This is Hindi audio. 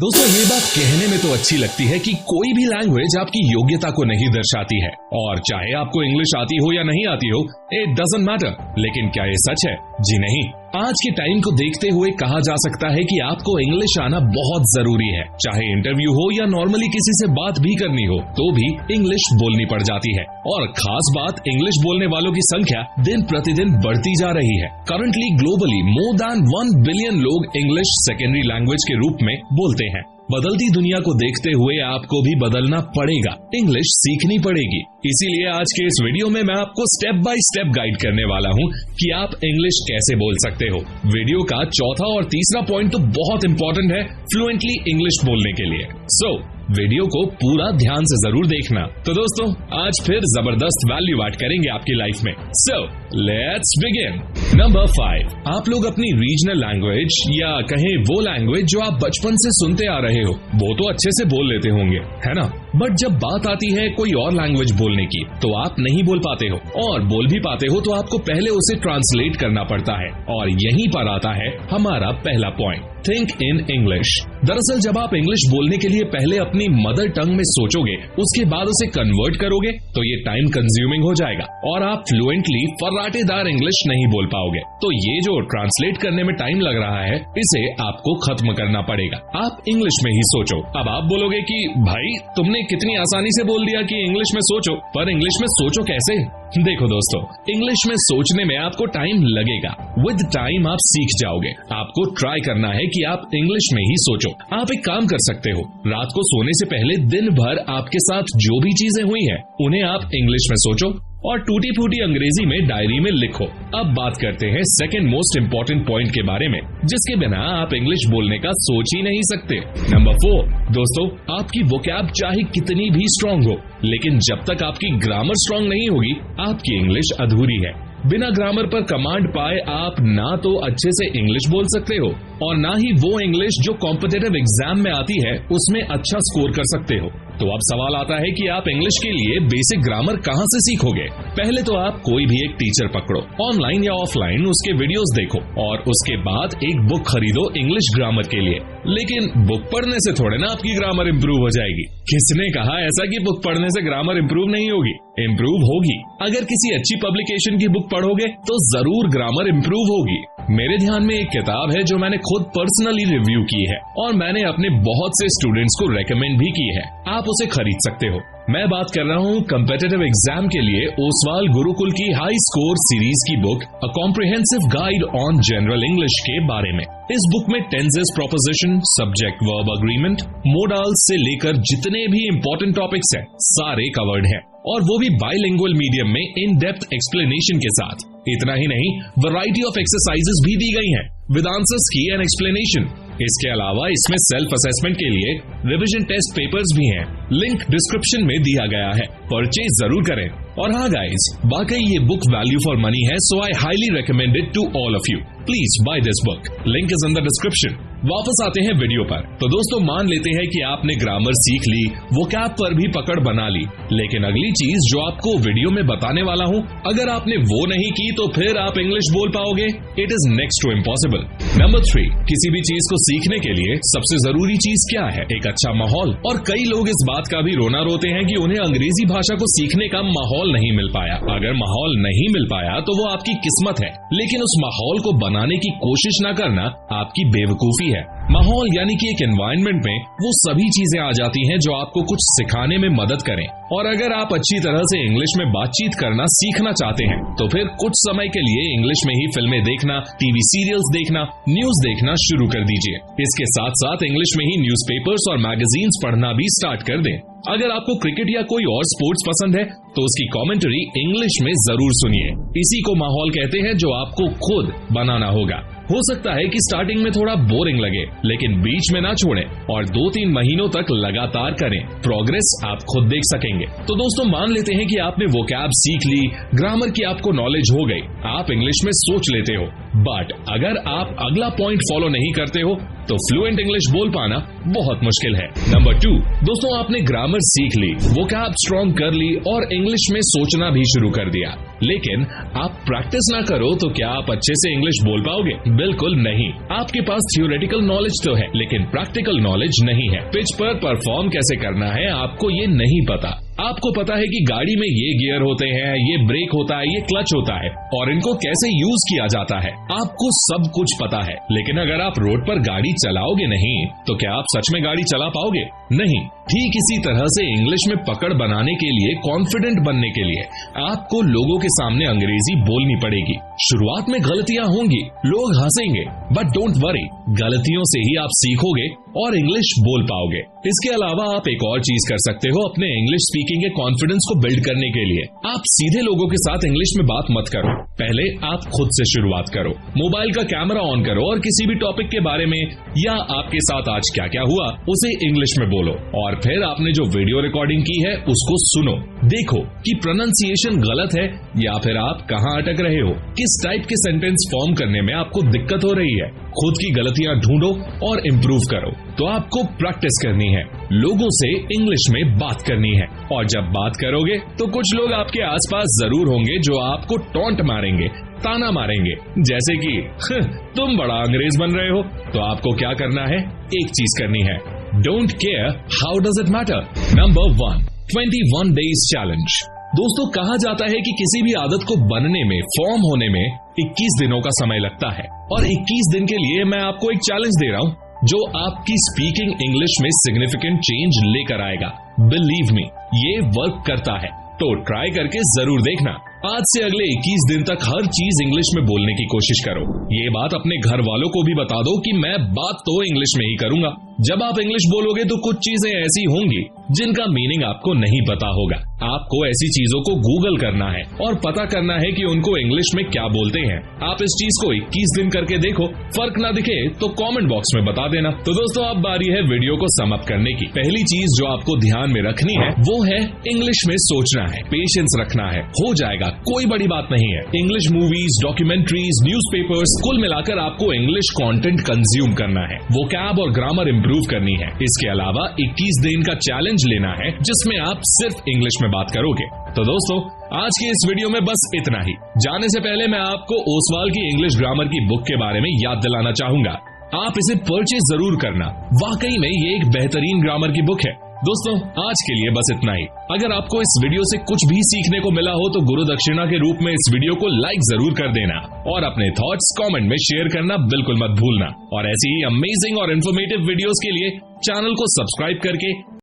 दोस्तों ये बात कहने में तो अच्छी लगती है कि कोई भी लैंग्वेज आपकी योग्यता को नहीं दर्शाती है, और चाहे आपको इंग्लिश आती हो या नहीं आती हो, इट डजंट मैटर। लेकिन क्या ये सच है? जी नहीं। आज के टाइम को देखते हुए कहा जा सकता है कि आपको इंग्लिश आना बहुत जरूरी है। चाहे इंटरव्यू हो या नॉर्मली किसी से बात भी करनी हो, तो भी इंग्लिश बोलनी पड़ जाती है। और खास बात, इंग्लिश बोलने वालों की संख्या दिन प्रतिदिन बढ़ती जा रही है। Currently globally more than 1 billion लोग इंग्लिश सेकेंडरी लैंग्वेज के रूप में बोलते हैं। बदलती दुनिया को देखते हुए आपको भी बदलना पड़ेगा, इंग्लिश सीखनी पड़ेगी। इसीलिए आज के इस वीडियो में मैं आपको स्टेप बाय स्टेप गाइड करने वाला हूं कि आप इंग्लिश कैसे बोल सकते हो। वीडियो का चौथा और तीसरा पॉइंट तो बहुत इंपॉर्टेंट है फ्लुएंटली इंग्लिश बोलने के लिए। सो वीडियो को पूरा ध्यान से जरूर देखना। तो दोस्तों आज फिर जबरदस्त वैल्यू ऐड करेंगे आपकी लाइफ में। So let's begin. नंबर 5, आप लोग अपनी रीजनल लैंग्वेज या कहें वो लैंग्वेज जो आप बचपन से सुनते आ रहे हो, वो तो अच्छे से बोल लेते होंगे, है ना? बट जब बात आती है कोई और लैंग्वेज बोलने की, तो आप नहीं बोल पाते हो, और बोल भी पाते हो तो आपको पहले उसे ट्रांसलेट करना पड़ता है। और यहीं पर आता है हमारा पहला पॉइंट, थिंक इन इंग्लिश। दरअसल जब आप इंग्लिश बोलने के लिए पहले अपनी मदर टंग में सोचोगे, उसके बाद उसे कन्वर्ट करोगे, तो ये टाइम कंज्यूमिंग हो जाएगा और आप फ्लुएंटली फर्राटेदार इंग्लिश नहीं बोल पाओगे। तो ये जो ट्रांसलेट करने में टाइम लग रहा है, इसे आपको खत्म करना पड़ेगा। आप इंग्लिश में ही सोचो। अब आप बोलोगे कि भाई तुमने कितनी आसानी से बोल दिया कि इंग्लिश में सोचो, पर इंग्लिश में सोचो कैसे? देखो दोस्तों, इंग्लिश में सोचने में आपको टाइम लगेगा। विद टाइम आप सीख जाओगे। आपको ट्राई करना है कि आप इंग्लिश में ही सोचो। आप एक काम कर सकते हो, रात को सोने से पहले दिन भर आपके साथ जो भी चीजें हुई हैं, उन्हें आप इंग्लिश में सोचो और टूटी फूटी अंग्रेजी में डायरी में लिखो। अब बात करते हैं सेकंड मोस्ट इम्पोर्टेंट पॉइंट के बारे में, जिसके बिना आप इंग्लिश बोलने का सोच ही नहीं सकते। नंबर 4, दोस्तों आपकी वोकैब चाहे कितनी भी स्ट्रांग हो, लेकिन जब तक आपकी ग्रामर स्ट्रांग नहीं होगी, आपकी इंग्लिश अधूरी है। बिना ग्रामर पर कमांड पाए आप ना तो अच्छे से इंग्लिश बोल सकते हो, और ना ही वो इंग्लिश जो कॉम्पिटिटिव एग्जाम में आती है उसमें अच्छा स्कोर कर सकते हो। तो अब सवाल आता है कि आप इंग्लिश के लिए बेसिक ग्रामर कहां से सीखोगे? पहले तो आप कोई भी एक टीचर पकड़ो, ऑनलाइन या ऑफलाइन, उसके वीडियोस देखो और उसके बाद एक बुक खरीदो इंग्लिश ग्रामर के लिए। लेकिन बुक पढ़ने से थोड़े ना आपकी ग्रामर इंप्रूव हो जाएगी। किसने कहा ऐसा कि बुक पढ़ने से ग्रामर इंप्रूव नहीं होगी? इंप्रूव होगी। अगर किसी अच्छी पब्लिकेशन की बुक पढ़ोगे तो जरूर ग्रामर इंप्रूव होगी। मेरे ध्यान में एक किताब है जो मैंने खुद पर्सनली रिव्यू की है और मैंने अपने बहुत से स्टूडेंट्स को रेकमेंड भी की है। आप उसे खरीद सकते हो। मैं बात कर रहा हूँ कॉम्पिटिटिव एग्जाम के लिए ओसवाल गुरुकुल की हाई स्कोर सीरीज की book a comprehensive guide on general English के बारे में। इस बुक में tenses, proposition, subject verb agreement, modals से लेकर जितने भी इंपॉर्टेंट टॉपिक्स हैं, सारे कवर्ड हैं, और वो भी बाइलिंगुअल मीडियम में इन डेप्थ एक्सप्लेनेशन के साथ। इतना ही नहीं, वैरायटी ऑफ एक्सरसाइजेस भी दी गई हैं विद आंसर्स की एंड एक्सप्लेनेशन। इसके अलावा इसमें सेल्फ असेसमेंट के लिए रिवीजन टेस्ट पेपर्स भी हैं। लिंक डिस्क्रिप्शन में दिया गया है, परचेज जरूर करें। और हाँ गाइज, वाकई ये बुक वैल्यू फॉर मनी है, so I highly recommend it to all of you. Please buy this book, link is in the description. वापस आते हैं वीडियो पर। तो दोस्तों मान लेते हैं कि आपने ग्रामर सीख ली, वोकैब पर भी पकड़ बना ली, लेकिन अगली चीज जो आपको वीडियो में बताने वाला हूँ, अगर आपने वो नहीं की तो फिर आप इंग्लिश बोल पाओगे? It is next to impossible. Number 3, किसी भी चीज को सीखने के लिए सबसे जरूरी चीज क्या है? एक अच्छा माहौल। और कई लोग इस बात का भी रोना रोते हैं कि उन्हें अंग्रेजी भाषा को सीखने का माहौल नहीं मिल पाया। अगर माहौल नहीं मिल पाया तो वो आपकी किस्मत है, लेकिन उस माहौल को बनाने की कोशिश न करना आपकी बेवकूफी है। माहौल यानी कि एक एनवायरनमेंट में वो सभी चीजें आ जाती हैं जो आपको कुछ सिखाने में मदद करें। और अगर आप अच्छी तरह से इंग्लिश में बातचीत करना सीखना चाहते हैं, तो फिर कुछ समय के लिए इंग्लिश में ही फिल्में देखना, टीवी सीरियल्स देखना, न्यूज देखना शुरू कर दीजिए। इसके साथ साथ इंग्लिश में ही न्यूज़पेपर्स और मैगजीन्स पढ़ना भी स्टार्ट कर दें। अगर आपको क्रिकेट या कोई और स्पोर्ट्स पसंद है तो उसकी कमेंट्री इंग्लिश में जरूर सुनिए। इसी को माहौल कहते हैं जो आपको खुद बनाना होगा। हो सकता है कि स्टार्टिंग में थोड़ा बोरिंग लगे, लेकिन बीच में ना छोड़ें और 2-3 महीनों तक लगातार करें। प्रोग्रेस आप खुद देख सकेंगे। तो दोस्तों मान लेते हैं कि आपने वोकैब सीख ली, ग्रामर की आपको नॉलेज हो गई, आप इंग्लिश में सोच लेते हो, बट अगर आप अगला पॉइंट फॉलो नहीं करते हो तो फ्लुएंट इंग्लिश बोल पाना बहुत मुश्किल है। नंबर 2, दोस्तों आपने ग्रामर सीख ली, वोकैब स्ट्रॉन्ग कर ली और इंग्लिश में सोचना भी शुरू कर दिया, लेकिन आप प्रैक्टिस ना करो तो क्या आप अच्छे से इंग्लिश बोल पाओगे? बिल्कुल नहीं। आपके पास थियोरेटिकल नॉलेज तो है लेकिन प्रैक्टिकल नॉलेज नहीं है। पिच पर परफॉर्म कैसे करना है आपको ये नहीं पता। आपको पता है कि गाड़ी में ये गियर होते हैं, ये ब्रेक होता है, ये क्लच होता है और इनको कैसे यूज किया जाता है, आपको सब कुछ पता है। लेकिन अगर आप रोड पर गाड़ी चलाओगे नहीं तो क्या आप सच में गाड़ी चला पाओगे? नहीं। ठीक इसी तरह से इंग्लिश में पकड़ बनाने के लिए, कॉन्फिडेंट बनने के लिए आपको लोगों के सामने अंग्रेजी बोलनी पड़ेगी। शुरुआत में गलतियां होंगी, लोग हंसेंगे, बट डोंट वरी, गलतियों से ही आप सीखोगे और इंग्लिश बोल पाओगे। इसके अलावा आप एक और चीज कर सकते हो अपने इंग्लिश स्पीकिंग के कॉन्फिडेंस को बिल्ड करने के लिए। आप सीधे लोगों के साथ इंग्लिश में बात मत करो, पहले आप खुद से शुरुआत करो। मोबाइल का कैमरा ऑन करो और किसी भी टॉपिक के बारे में या आपके साथ आज क्या क्या हुआ उसे इंग्लिश में बोलो और फिर आपने जो वीडियो रिकॉर्डिंग की है उसको सुनो। देखो कि प्रोनाउंसिएशन गलत है या फिर आप कहां अटक रहे हो, किस टाइप के सेंटेंस फॉर्म करने में आपको दिक्कत हो रही है। खुद की गलतियां ढूंढो और इम्प्रूव करो। तो आपको प्रैक्टिस करनी है, लोगों से इंग्लिश में बात करनी है और जब बात करोगे तो कुछ लोग आपके आसपास जरूर होंगे जो आपको टॉन्ट मारेंगे, ताना मारेंगे, जैसे कि तुम बड़ा अंग्रेज बन रहे हो। तो आपको क्या करना है? एक चीज करनी है, don't care how does it matter. Number 1, 21 days challenge. दोस्तों कहा जाता है कि किसी भी आदत को बनने में, फॉर्म होने में 21 दिनों का समय लगता है और 21 दिन के लिए मैं आपको एक चैलेंज दे रहा हूं जो आपकी स्पीकिंग इंग्लिश में सिग्निफिकेंट चेंज लेकर आएगा। बिलीव मी, ये वर्क करता है, तो ट्राई करके जरूर देखना। आज से अगले 21 दिन तक हर चीज इंग्लिश में बोलने की कोशिश करो। ये बात अपने घर वालों को भी बता दो कि मैं बात तो इंग्लिश में ही करूंगा। जब आप इंग्लिश बोलोगे तो कुछ चीजें ऐसी होंगी जिनका मीनिंग आपको नहीं पता होगा। आपको ऐसी चीजों को गूगल करना है और पता करना है कि उनको इंग्लिश में क्या बोलते हैं। आप इस चीज को 21 दिन करके देखो, फर्क ना दिखे तो कमेंट बॉक्स में बता देना। तो दोस्तों अब बारी है वीडियो को सम अप करने की। पहली चीज जो आपको ध्यान में रखनी है वो है इंग्लिश में सोचना है, पेशेंस रखना है, हो जाएगा, कोई बड़ी बात नहीं है। इंग्लिश मूवीज, डॉक्यूमेंट्रीज, न्यूज़पेपर्स, कुल मिलाकर आपको इंग्लिश कंटेंट कंज्यूम करना है, वोकैब और ग्रामर इंप्रूव करनी है। इसके अलावा 21 दिन का चैलेंज लेना है जिसमें आप सिर्फ इंग्लिश में बात करोगे। तो दोस्तों आज की इस वीडियो में बस इतना ही। जाने से पहले मैं आपको ओसवाल की इंग्लिश ग्रामर की बुक के बारे में याद दिलाना चाहूंगा। आप इसे परचेज जरूर करना, वाकई में ये एक बेहतरीन ग्रामर की बुक है। दोस्तों आज के लिए बस इतना ही। अगर आपको इस वीडियो से कुछ भी सीखने को मिला हो तो गुरु दक्षिणा के रूप में इस वीडियो को लाइक जरूर कर देना और अपने थॉट्स कमेंट में शेयर करना बिल्कुल मत भूलना। और ऐसी ही अमेजिंग और इन्फॉर्मेटिव वीडियोस के लिए चैनल को सब्सक्राइब करके